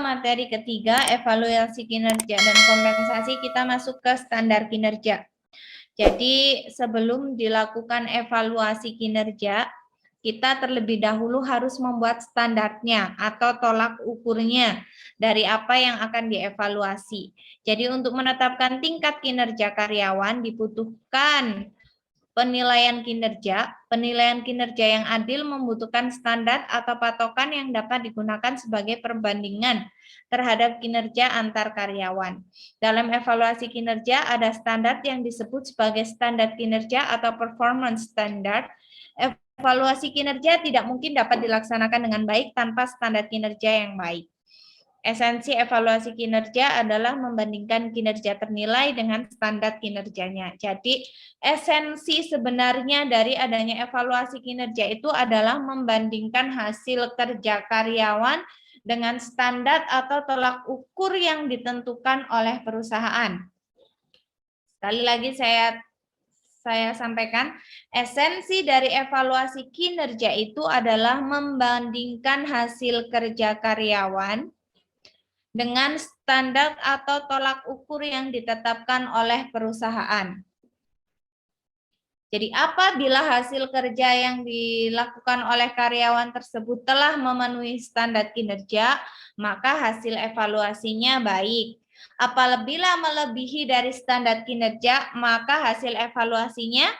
materi ketiga, evaluasi kinerja dan kompensasi, kita masuk ke standar kinerja. Jadi sebelum dilakukan evaluasi kinerja, kita terlebih dahulu harus membuat standarnya atau tolak ukurnya dari apa yang akan dievaluasi. Jadi untuk menetapkan tingkat kinerja karyawan dibutuhkan penilaian kinerja. Penilaian kinerja yang adil membutuhkan standar atau patokan yang dapat digunakan sebagai perbandingan terhadap kinerja antar karyawan. Dalam evaluasi kinerja ada standar yang disebut sebagai standar kinerja atau performance standard. Evaluasi kinerja tidak mungkin dapat dilaksanakan dengan baik tanpa standar kinerja yang baik. Esensi evaluasi kinerja adalah membandingkan kinerja ternilai dengan standar kinerjanya. Jadi, esensi sebenarnya dari adanya evaluasi kinerja itu adalah membandingkan hasil kerja karyawan dengan standar atau tolak ukur yang ditentukan oleh perusahaan. Sekali lagi saya sampaikan, esensi dari evaluasi kinerja itu adalah membandingkan hasil kerja karyawan dengan standar atau tolak ukur yang ditetapkan oleh perusahaan. Jadi apabila hasil kerja yang dilakukan oleh karyawan tersebut telah memenuhi standar kinerja, maka hasil evaluasinya baik. Apabila melebihi dari standar kinerja, maka hasil evaluasinya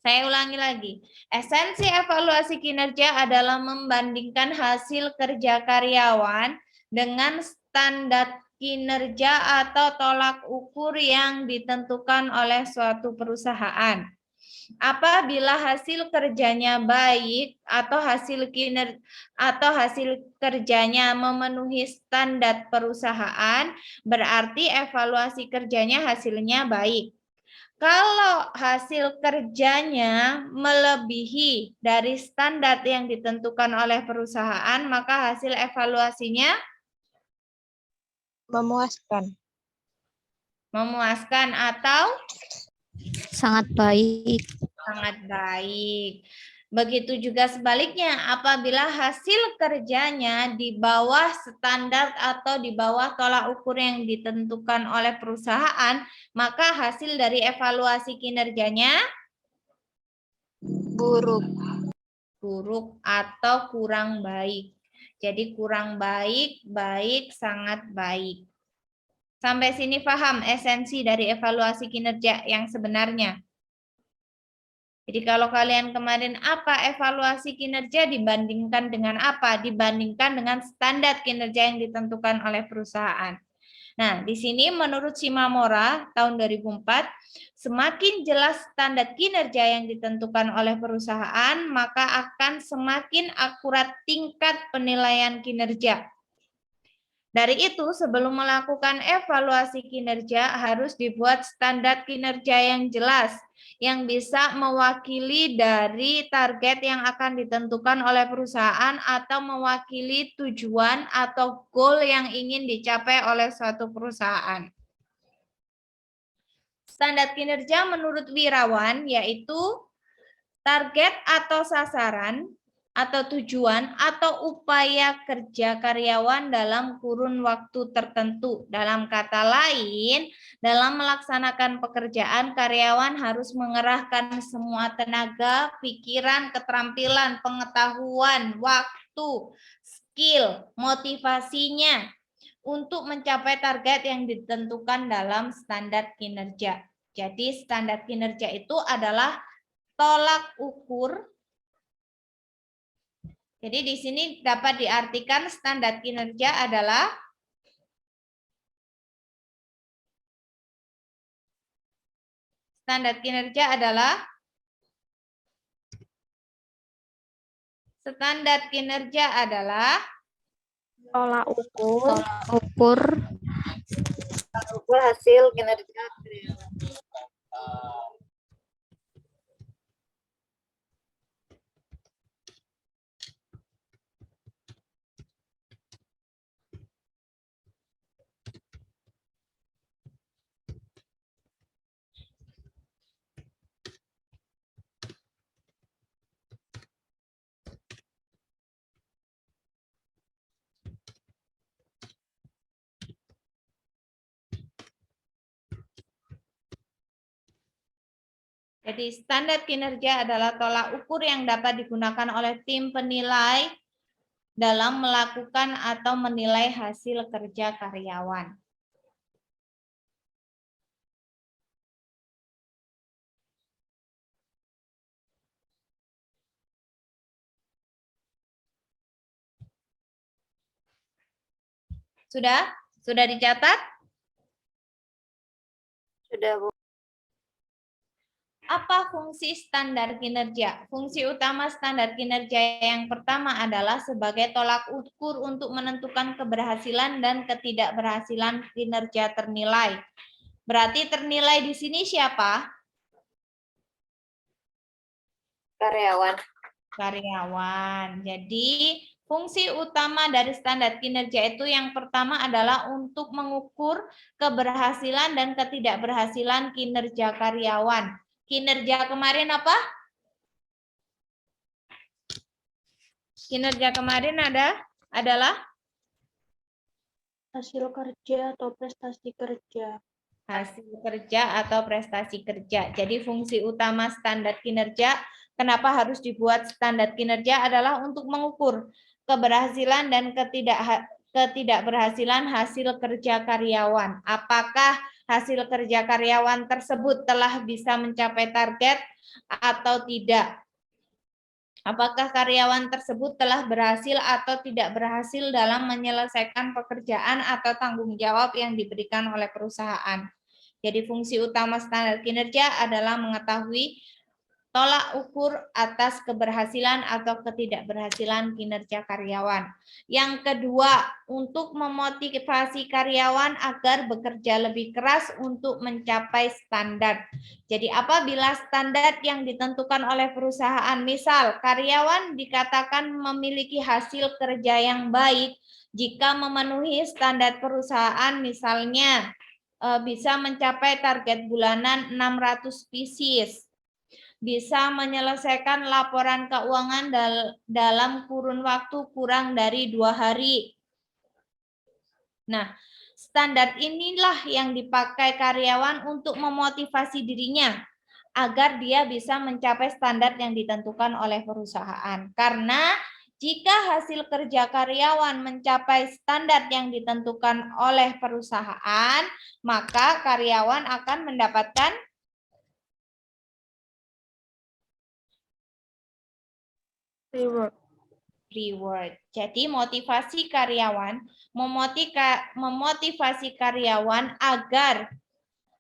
saya ulangi lagi. Esensi evaluasi kinerja adalah membandingkan hasil kerja karyawan dengan standar kinerja atau tolak ukur yang ditentukan oleh suatu perusahaan. Apabila hasil kerjanya baik atau hasil kerjanya memenuhi standar perusahaan, berarti evaluasi kerjanya hasilnya baik. Kalau hasil kerjanya melebihi dari standar yang ditentukan oleh perusahaan, maka hasil evaluasinya Memuaskan. memuaskan atau Sangat baik. sangat baik. Begitu juga sebaliknya, apabila hasil kerjanya di bawah standar atau di bawah tolak ukur yang ditentukan oleh perusahaan, maka hasil dari evaluasi kinerjanya Buruk. buruk atau kurang baik. Jadi kurang baik, baik, sangat baik. Sampai sini paham esensi dari evaluasi kinerja yang sebenarnya? Jadi kalau kalian kemarin apa evaluasi kinerja dibandingkan dengan apa? Dibandingkan dengan standar kinerja yang ditentukan oleh perusahaan. Nah, di sini menurut Shimamura tahun 2004, semakin jelas standar kinerja yang ditentukan oleh perusahaan, maka akan semakin akurat tingkat penilaian kinerja. Dari itu, sebelum melakukan evaluasi kinerja, harus dibuat standar kinerja yang jelas, yang bisa mewakili dari target yang akan ditentukan oleh perusahaan atau mewakili tujuan atau goal yang ingin dicapai oleh suatu perusahaan. Standar kinerja menurut Wirawan yaitu target atau sasaran atau tujuan atau upaya kerja karyawan dalam kurun waktu tertentu. Dalam kata lain, dalam melaksanakan pekerjaan, karyawan harus mengerahkan semua tenaga, pikiran, keterampilan, pengetahuan, waktu, skill, motivasinya untuk mencapai target yang ditentukan dalam standar kinerja. Jadi standar kinerja itu adalah tolak ukur. Jadi di sini dapat diartikan standar kinerja adalah standar kinerja adalah Tolak ukur. Ukur hasil kinerja. Jadi standar kinerja adalah tolak ukur yang dapat digunakan oleh tim penilai dalam melakukan atau menilai hasil kerja karyawan. Sudah? Sudah dicatat? Sudah, Bu. Apa fungsi standar kinerja? Fungsi utama standar kinerja yang pertama adalah sebagai tolak ukur untuk menentukan keberhasilan dan ketidakberhasilan kinerja ternilai. Berarti ternilai di sini siapa? Karyawan. Karyawan. Jadi fungsi utama dari standar kinerja itu yang pertama adalah untuk mengukur keberhasilan dan ketidakberhasilan kinerja karyawan. Kinerja kemarin apa? Kinerja kemarin adalah Hasil kerja atau prestasi kerja. hasil kerja atau prestasi kerja. Jadi fungsi utama standar kinerja, kenapa harus dibuat standar kinerja adalah untuk mengukur keberhasilan dan ketidakberhasilan hasil kerja karyawan. Apakah hasil kerja karyawan tersebut telah bisa mencapai target atau tidak? Apakah karyawan tersebut telah berhasil atau tidak berhasil dalam menyelesaikan pekerjaan atau tanggung jawab yang diberikan oleh perusahaan? Jadi fungsi utama standar kinerja adalah mengetahui tolak ukur atas keberhasilan atau ketidakberhasilan kinerja karyawan. Yang kedua, untuk memotivasi karyawan agar bekerja lebih keras untuk mencapai standar. Jadi apabila standar yang ditentukan oleh perusahaan, misal karyawan dikatakan memiliki hasil kerja yang baik jika memenuhi standar perusahaan, misalnya bisa mencapai target bulanan 600 pieces, bisa menyelesaikan laporan keuangan dalam kurun waktu kurang dari 2 hari. Nah, standar inilah yang dipakai karyawan untuk memotivasi dirinya agar dia bisa mencapai standar yang ditentukan oleh perusahaan. Karena jika hasil kerja karyawan mencapai standar yang ditentukan oleh perusahaan, maka karyawan akan mendapatkan reward. Jadi motivasi karyawan, memotivasi karyawan agar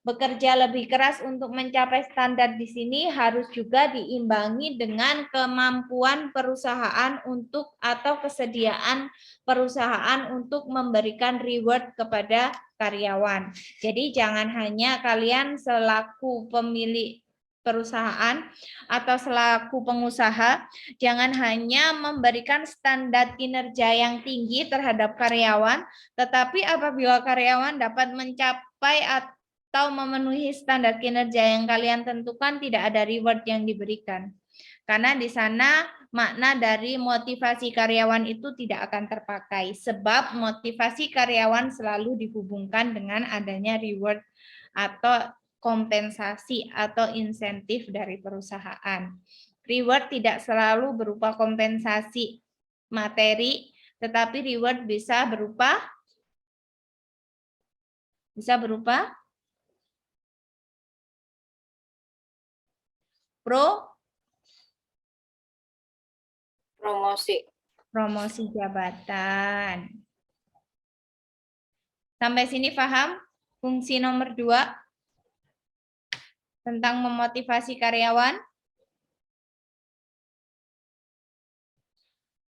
bekerja lebih keras untuk mencapai standar di sini harus juga diimbangi dengan kemampuan perusahaan untuk atau kesediaan perusahaan untuk memberikan reward kepada karyawan. Jadi jangan hanya kalian selaku pemilik perusahaan atau selaku pengusaha, jangan hanya memberikan standar kinerja yang tinggi terhadap karyawan, tetapi apabila karyawan dapat mencapai atau memenuhi standar kinerja yang kalian tentukan, tidak ada reward yang diberikan. Karena di sana makna dari motivasi karyawan itu tidak akan terpakai, sebab motivasi karyawan selalu dihubungkan dengan adanya reward atau kompensasi atau insentif dari perusahaan. Reward tidak selalu berupa kompensasi materi, tetapi reward bisa berupa promosi jabatan. Sampai sini paham fungsi nomor 2 tentang memotivasi karyawan?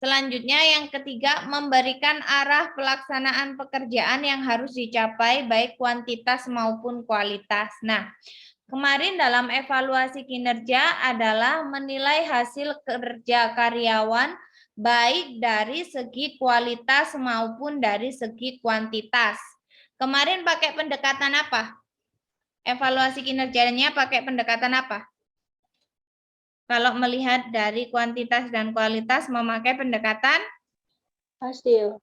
Selanjutnya yang ketiga, memberikan arah pelaksanaan pekerjaan yang harus dicapai baik kuantitas maupun kualitas. Nah, kemarin dalam evaluasi kinerja adalah menilai hasil kerja karyawan baik dari segi kualitas maupun dari segi kuantitas. Kemarin pakai pendekatan apa? Evaluasi kinerjanya pakai pendekatan apa? Kalau melihat dari kuantitas dan kualitas memakai pendekatan Hasil.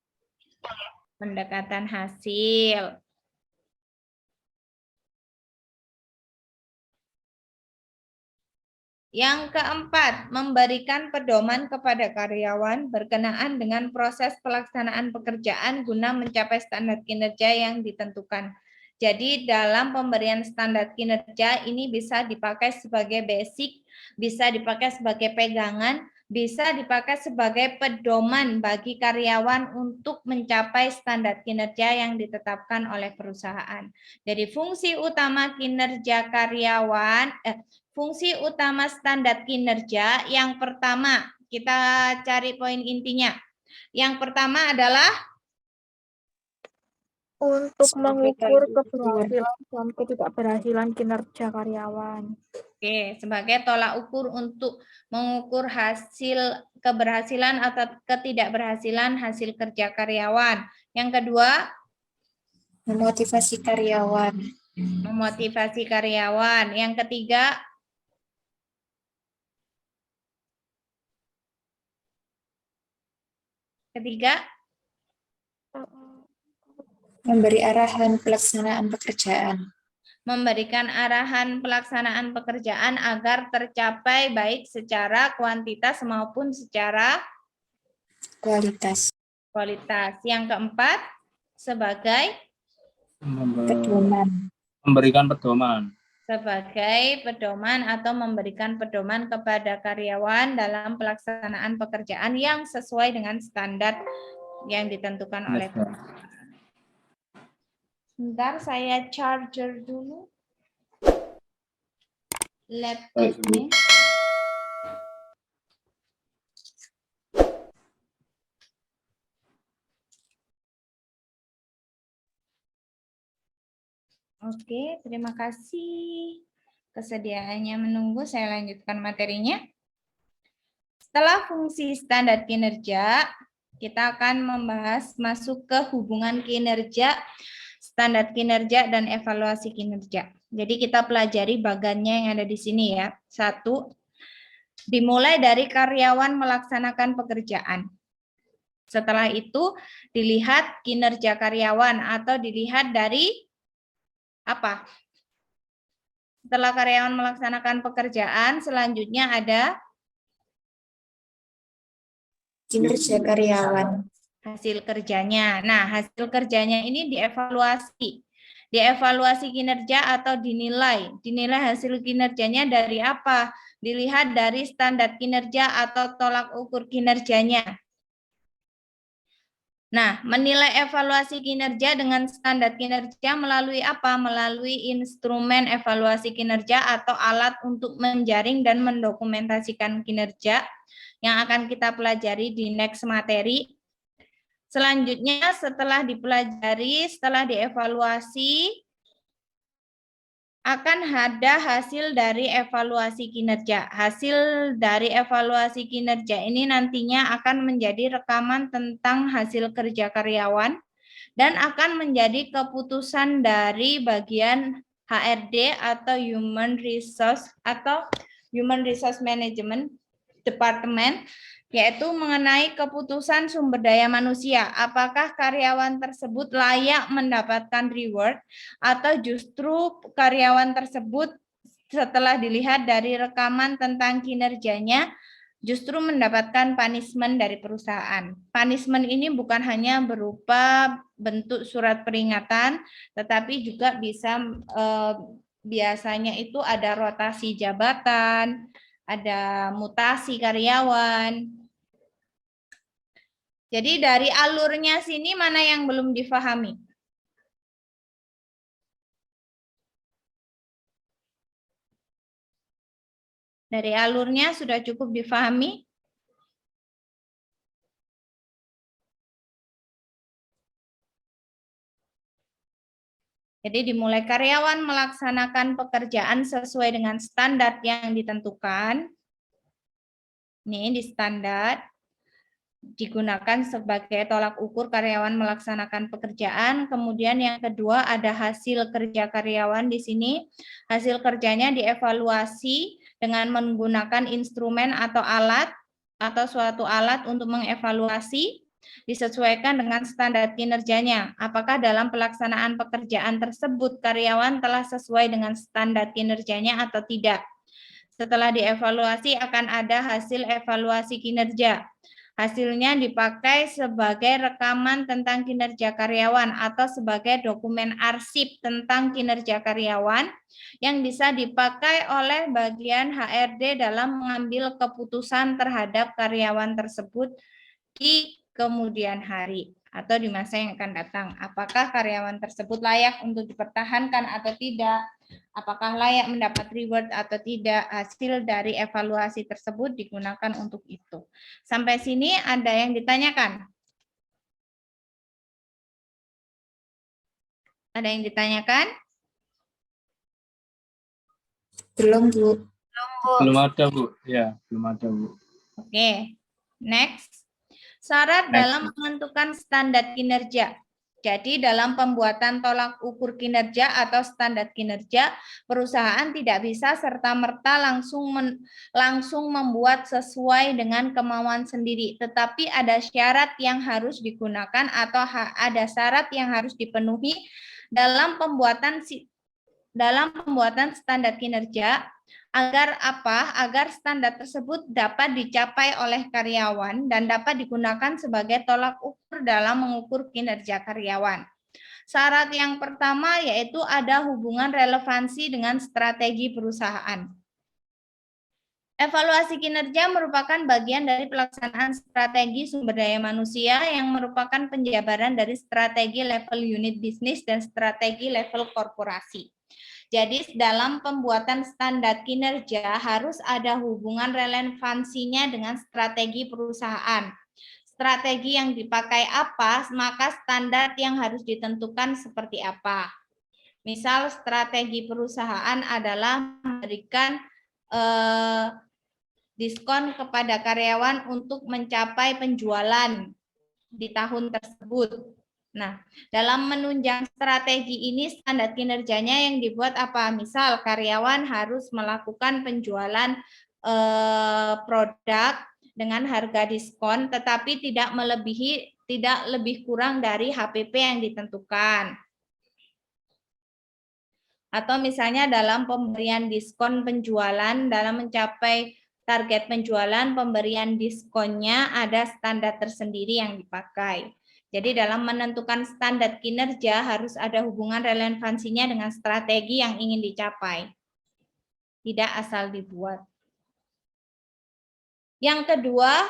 Pendekatan hasil. Yang keempat, memberikan pedoman kepada karyawan berkenaan dengan proses pelaksanaan pekerjaan guna mencapai standar kinerja yang ditentukan. Jadi dalam pemberian standar kinerja ini bisa dipakai sebagai basic, bisa dipakai sebagai pegangan, bisa dipakai sebagai pedoman bagi karyawan untuk mencapai standar kinerja yang ditetapkan oleh perusahaan. Jadi fungsi utama kinerja karyawan, fungsi utama standar kinerja yang pertama, kita cari poin intinya. Yang pertama adalah Untuk mengukur keberhasilan dan ketidakberhasilan kinerja karyawan. Oke, sebagai tolak ukur untuk mengukur hasil keberhasilan atau ketidakberhasilan hasil kerja karyawan. Yang kedua, Memotivasi karyawan. memotivasi karyawan. Yang ketiga, Memberi arahan pelaksanaan pekerjaan. memberikan arahan pelaksanaan pekerjaan agar tercapai baik secara kuantitas maupun secara Kualitas. Yang keempat, sebagai Pedoman. Memberikan pedoman. sebagai pedoman atau memberikan pedoman kepada karyawan dalam pelaksanaan pekerjaan yang sesuai dengan standar yang ditentukan oleh perusahaan. Sebentar, saya charger dulu laptopnya. Oke, terima kasih kesediaannya menunggu. Saya lanjutkan materinya. Setelah fungsi standar kinerja, kita akan membahas masuk ke hubungan kinerja, standar kinerja, dan evaluasi kinerja. Jadi kita pelajari bagannya yang ada di sini ya. 1, dimulai dari karyawan melaksanakan pekerjaan. Setelah itu dilihat kinerja karyawan atau dilihat dari apa? Setelah karyawan melaksanakan pekerjaan, selanjutnya ada Kinerja karyawan. hasil kerjanya. Nah, hasil kerjanya ini dievaluasi. Dievaluasi kinerja atau dinilai. Dinilai hasil kinerjanya dari apa? Dilihat dari standar kinerja atau tolak ukur kinerjanya. Nah, menilai evaluasi kinerja dengan standar kinerja melalui apa? Melalui instrumen evaluasi kinerja atau alat untuk menjaring dan mendokumentasikan kinerja yang akan kita pelajari di next materi. Selanjutnya, setelah dipelajari, setelah dievaluasi, akan ada hasil dari evaluasi kinerja. Hasil dari evaluasi kinerja ini nantinya akan menjadi rekaman tentang hasil kerja karyawan dan akan menjadi keputusan dari bagian HRD atau Human Resource Management Department, yaitu mengenai keputusan sumber daya manusia. Apakah karyawan tersebut layak mendapatkan reward atau justru karyawan tersebut setelah dilihat dari rekaman tentang kinerjanya justru mendapatkan punishment dari perusahaan. Punishment ini bukan hanya berupa bentuk surat peringatan, tetapi juga bisa biasanya itu ada rotasi jabatan, ada mutasi karyawan. Jadi dari alurnya sini mana yang belum difahami? Dari alurnya sudah cukup difahami? Jadi dimulai karyawan melaksanakan pekerjaan sesuai dengan standar yang ditentukan. Ini di standar. Digunakan sebagai tolak ukur karyawan melaksanakan pekerjaan. Kemudian yang kedua ada hasil kerja karyawan di sini. Hasil kerjanya dievaluasi dengan menggunakan instrumen atau alat atau suatu alat untuk mengevaluasi, disesuaikan dengan standar kinerjanya. Apakah dalam pelaksanaan pekerjaan tersebut karyawan telah sesuai dengan standar kinerjanya atau tidak. Setelah dievaluasi akan ada hasil evaluasi kinerja. Hasilnya dipakai sebagai rekaman tentang kinerja karyawan atau sebagai dokumen arsip tentang kinerja karyawan yang bisa dipakai oleh bagian HRD dalam mengambil keputusan terhadap karyawan tersebut di kemudian hari atau di masa yang akan datang. Apakah karyawan tersebut layak untuk dipertahankan atau tidak? Apakah layak mendapat reward atau tidak? Hasil dari evaluasi tersebut digunakan untuk itu. Sampai sini ada yang ditanyakan? Ada yang ditanyakan? Belum, Bu. Belum ada, Bu. Ya, belum ada, Bu. Oke, next. Syarat Next. dalam menentukan standar kinerja. Jadi dalam pembuatan tolak ukur kinerja atau standar kinerja, perusahaan tidak bisa serta-merta langsung membuat sesuai dengan kemauan sendiri, tetapi ada syarat yang harus digunakan atau ada syarat yang harus dipenuhi dalam pembuatan standar kinerja. Agar apa? Agar standar tersebut dapat dicapai oleh karyawan dan dapat digunakan sebagai tolak ukur dalam mengukur kinerja karyawan. Syarat yang pertama yaitu ada hubungan relevansi dengan strategi perusahaan. Evaluasi kinerja merupakan bagian dari pelaksanaan strategi sumber daya manusia yang merupakan penjabaran dari strategi level unit bisnis dan strategi level korporasi. Jadi dalam pembuatan standar kinerja harus ada hubungan relevansinya dengan strategi perusahaan. Strategi yang dipakai apa, maka standar yang harus ditentukan seperti apa. Misal strategi perusahaan adalah memberikan diskon kepada karyawan untuk mencapai penjualan di tahun tersebut. Nah, dalam menunjang strategi ini standar kinerjanya yang dibuat apa? Misal karyawan harus melakukan penjualan produk dengan harga diskon tetapi tidak lebih kurang dari HPP yang ditentukan. Atau misalnya dalam pemberian diskon penjualan dalam mencapai target penjualan, pemberian diskonnya ada standar tersendiri yang dipakai. Jadi dalam menentukan standar kinerja harus ada hubungan relevansinya dengan strategi yang ingin dicapai. Tidak asal dibuat. Yang kedua,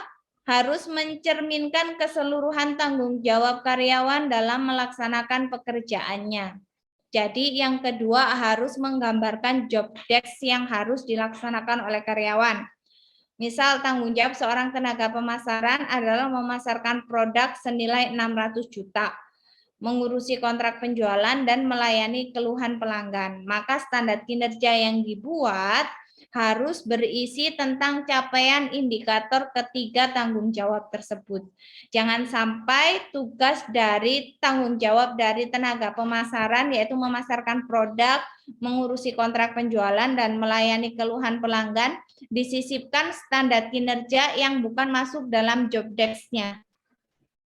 harus mencerminkan keseluruhan tanggung jawab karyawan dalam melaksanakan pekerjaannya. Jadi yang kedua harus menggambarkan job desk yang harus dilaksanakan oleh karyawan. Misal tanggung jawab seorang tenaga pemasaran adalah memasarkan produk senilai 600 juta, mengurusi kontrak penjualan dan melayani keluhan pelanggan. Maka standar kinerja yang dibuat harus berisi tentang capaian indikator ketiga tanggung jawab tersebut. Jangan sampai tugas dari tanggung jawab dari tenaga pemasaran yaitu memasarkan produk, mengurusi kontrak penjualan dan melayani keluhan pelanggan disisipkan standar kinerja yang bukan masuk dalam job desk-nya.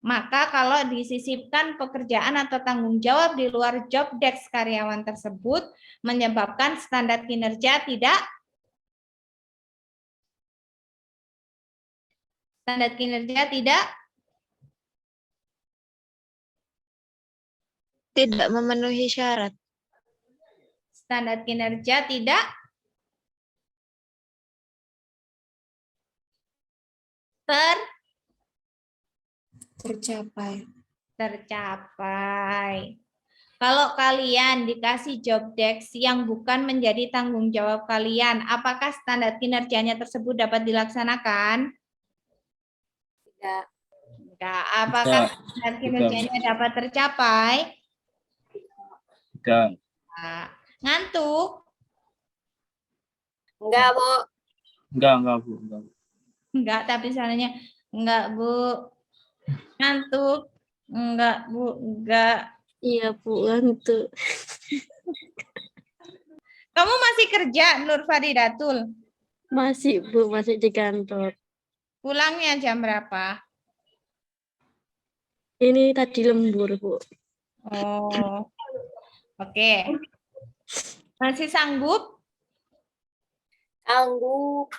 Maka kalau disisipkan pekerjaan atau tanggung jawab di luar job desk karyawan tersebut menyebabkan standar kinerja tidak memenuhi syarat. Standar kinerja tidak tercapai. Kalau kalian dikasih job desk yang bukan menjadi tanggung jawab kalian, apakah standar kinerjanya tersebut dapat dilaksanakan? Tidak. Apakah standar kinerjanya dapat tercapai? Tidak. Ngantuk? Enggak, Bu. Enggak, Bu. Enggak, tapi salahnya enggak, Bu. Ngantuk? Enggak, Bu. Enggak. Iya, Bu, ngantuk. Kamu masih kerja, Nur Faridatul? Masih, Bu, masih di kantor. Pulangnya jam berapa? Ini tadi lembur, Bu. Oh, oke. Masih sanggup? Sanggup.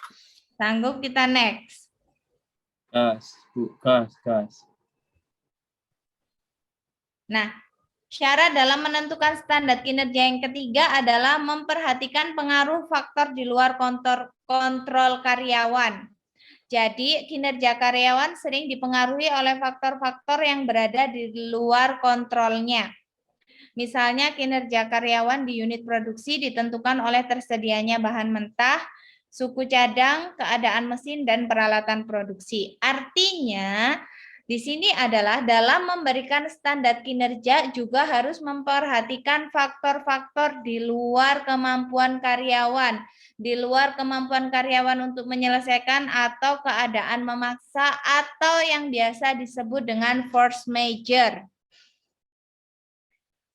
Sanggup, kita next. Gas, Bu. Gas. Nah, syarat dalam menentukan standar kinerja yang ketiga adalah memperhatikan pengaruh faktor di luar kontrol karyawan. Jadi, kinerja karyawan sering dipengaruhi oleh faktor-faktor yang berada di luar kontrolnya. Misalnya, kinerja karyawan di unit produksi ditentukan oleh tersedianya bahan mentah, suku cadang, keadaan mesin, dan peralatan produksi. Artinya, di sini adalah dalam memberikan standar kinerja juga harus memperhatikan faktor-faktor di luar kemampuan karyawan. Di luar kemampuan karyawan untuk menyelesaikan atau keadaan memaksa atau yang biasa disebut dengan force majeure.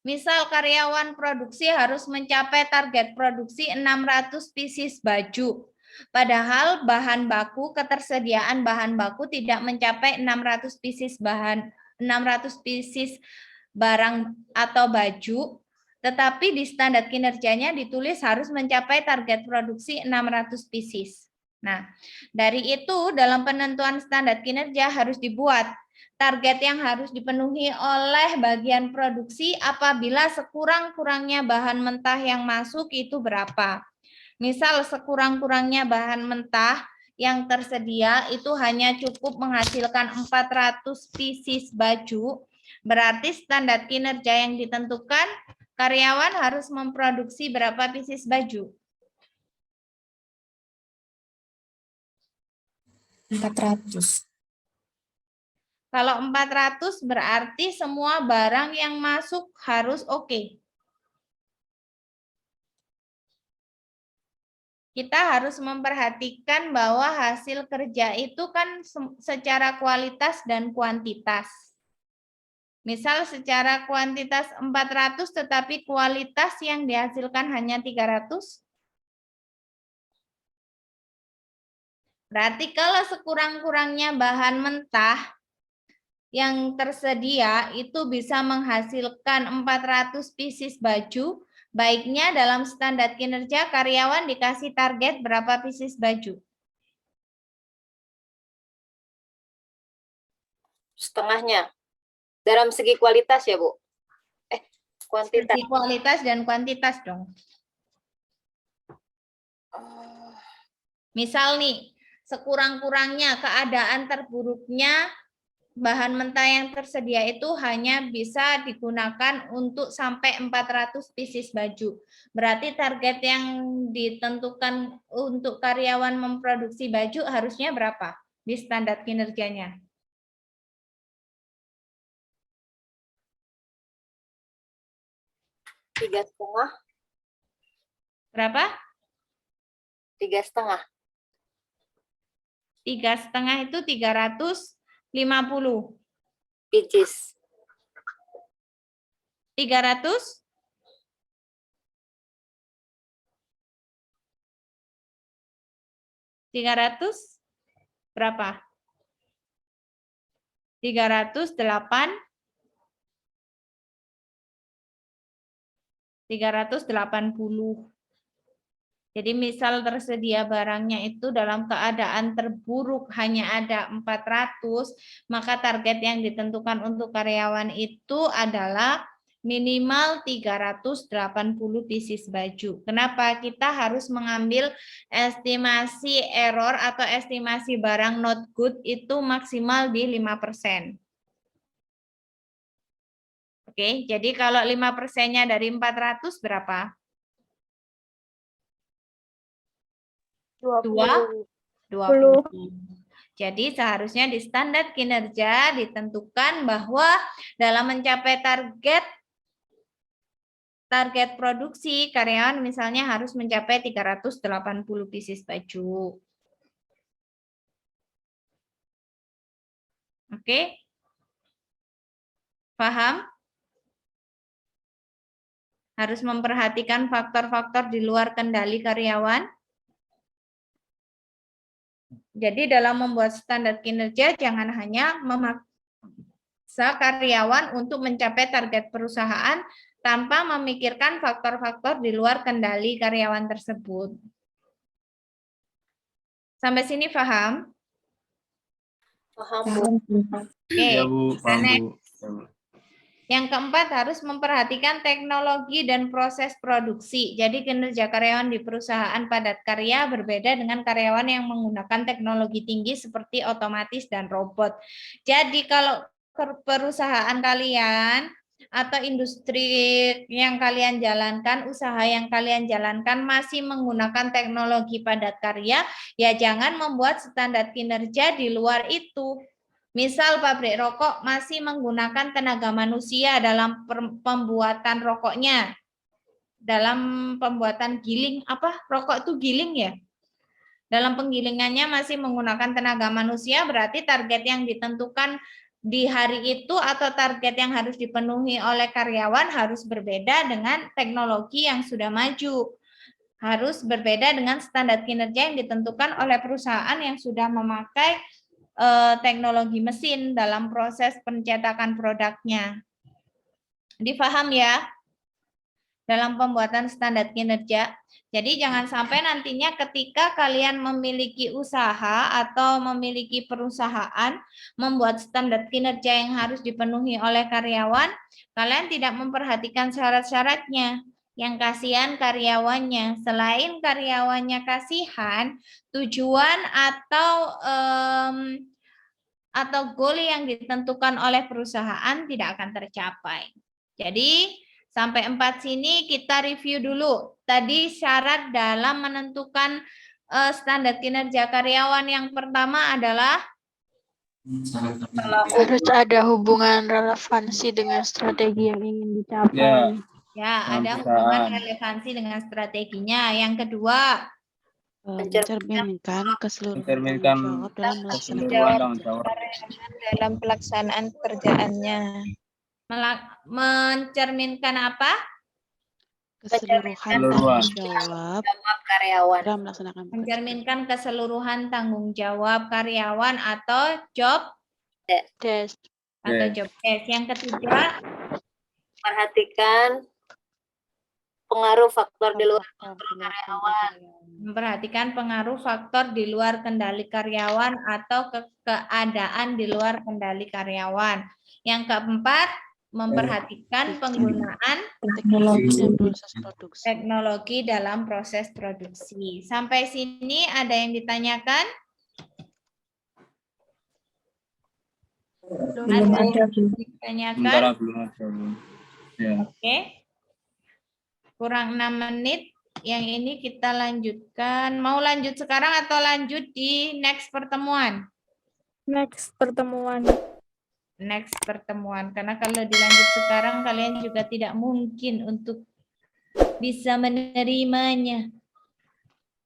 Misal karyawan produksi harus mencapai target produksi 600 pieces baju. Padahal bahan baku, ketersediaan bahan baku tidak mencapai 600 pieces barang atau baju, tetapi di standar kinerjanya ditulis harus mencapai target produksi 600 pieces. Nah, dari itu dalam penentuan standar kinerja harus dibuat target yang harus dipenuhi oleh bagian produksi apabila sekurang-kurangnya bahan mentah yang masuk itu berapa. Misal sekurang-kurangnya bahan mentah yang tersedia itu hanya cukup menghasilkan 400 pieces baju, berarti standar kinerja yang ditentukan karyawan harus memproduksi berapa pieces baju? 400. Kalau 400 berarti semua barang yang masuk harus oke. Kita harus memperhatikan bahwa hasil kerja itu kan secara kualitas dan kuantitas. Misal secara kuantitas 400 tetapi kualitas yang dihasilkan hanya 300. Berarti kalau sekurang-kurangnya bahan mentah yang tersedia itu bisa menghasilkan 400 pieces baju, baiknya dalam standar kinerja karyawan dikasih target berapa pieces baju? Setengahnya. Dalam segi kualitas ya, Bu? Kuantitas. Segi kualitas dan kuantitas dong. Misal nih, sekurang-kurangnya keadaan terburuknya bahan mentah yang tersedia itu hanya bisa digunakan untuk sampai 400 pieces baju. Berarti target yang ditentukan untuk karyawan memproduksi baju harusnya berapa di standar kinerjanya? Tiga setengah. Berapa? 3,5. 3,5 itu 350. Pieces. 300? 300 berapa? 308. 380. Jadi misal tersedia barangnya itu dalam keadaan terburuk hanya ada 400, maka target yang ditentukan untuk karyawan itu adalah minimal 380 pieces baju. Kenapa? Kita harus mengambil estimasi error atau estimasi barang not good itu maksimal di 5%. Oke, jadi kalau 5%-nya dari 400 berapa? 20. Jadi seharusnya di standar kinerja ditentukan bahwa dalam mencapai target produksi karyawan misalnya harus mencapai 380 pieces baju. Oke? Paham? Harus memperhatikan faktor-faktor di luar kendali karyawan. Jadi dalam membuat standar kinerja jangan hanya memaksa karyawan untuk mencapai target perusahaan tanpa memikirkan faktor-faktor di luar kendali karyawan tersebut. Sampai sini paham? Paham, Bu. Oke. Ya Bu, paham Next. Bu. Ya, Bu. Yang keempat, harus memperhatikan teknologi dan proses produksi. Jadi kinerja karyawan di perusahaan padat karya berbeda dengan karyawan yang menggunakan teknologi tinggi seperti otomatis dan robot. Jadi kalau perusahaan kalian atau industri yang kalian jalankan, usaha yang kalian jalankan masih menggunakan teknologi padat karya, ya jangan membuat standar kinerja di luar itu. Misal pabrik rokok masih menggunakan tenaga manusia dalam pembuatan rokoknya. Dalam pembuatan giling, rokok itu giling ya? Dalam penggilingannya masih menggunakan tenaga manusia, berarti target yang ditentukan di hari itu atau target yang harus dipenuhi oleh karyawan harus berbeda dengan teknologi yang sudah maju. Harus berbeda dengan standar kinerja yang ditentukan oleh perusahaan yang sudah memakai teknologi mesin dalam proses pencetakan produknya. Difaham ya? Dalam pembuatan standar kinerja. Jadi jangan sampai nantinya ketika kalian memiliki usaha atau memiliki perusahaan membuat standar kinerja yang harus dipenuhi oleh karyawan, kalian tidak memperhatikan syarat-syaratnya. Yang kasihan karyawannya. Selain karyawannya kasihan, tujuan atau goal yang ditentukan oleh perusahaan tidak akan tercapai. Jadi sampai 4 sini kita review dulu. Tadi syarat dalam menentukan standar kinerja karyawan yang pertama adalah Harus ada hubungan relevansi dengan strategi yang ingin dicapai. ya Dalam ada perusahaan. hubungan relevansi dengan strateginya. Yang kedua, Mencerminkan keseluruhan Mencerminkan tanggung jawab dalam melaksanakan keseluruhan tanggung jawab. dalam pelaksanaan pekerjaannya. mencerminkan apa? Keseluruhan Keseluruhan. tanggung jawab Jawab karyawan. dalam melaksanakan pekerjaan. Mencerminkan keseluruhan tanggung jawab karyawan atau job Desk. atau job desk. Yang ketiga, Perhatikan pengaruh faktor di luar kontrol karyawan. memperhatikan pengaruh faktor di luar kendali karyawan atau keadaan di luar kendali karyawan. Yang keempat, memperhatikan penggunaan Teknologi dan proses produksi. teknologi dalam proses produksi. Sampai sini ada yang ditanyakan? Belum ada, Bu. Ditanyakan? Sementara belum ada Bu. Ya. Oke. Kurang 6 menit. Yang ini kita lanjutkan. Mau lanjut sekarang atau lanjut di next pertemuan? Next pertemuan. Next pertemuan. Karena kalau dilanjut sekarang kalian juga tidak mungkin untuk bisa menerimanya.